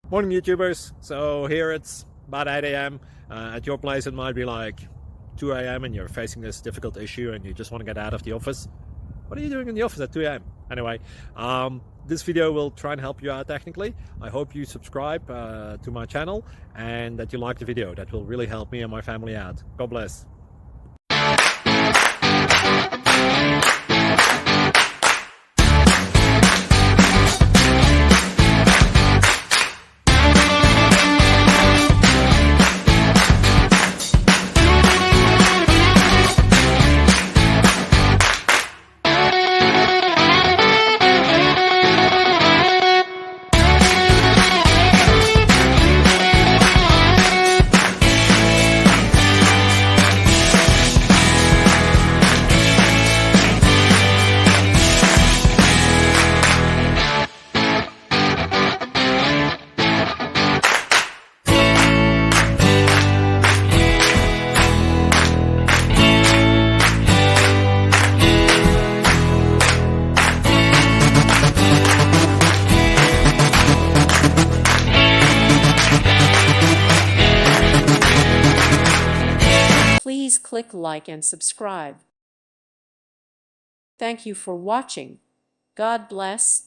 Morning YouTubers. So here it's about 8 a.m. At your place it might be like 2 a.m. and you're facing this difficult issue and you just want to get out of the office. What are you doing in the office at 2 a.m.? Anyway, this video will try and help you out technically. I hope you subscribe to my channel and that you like the video. That will really help me and my family out. God bless. Please click like and subscribe. Thank you for watching. God bless.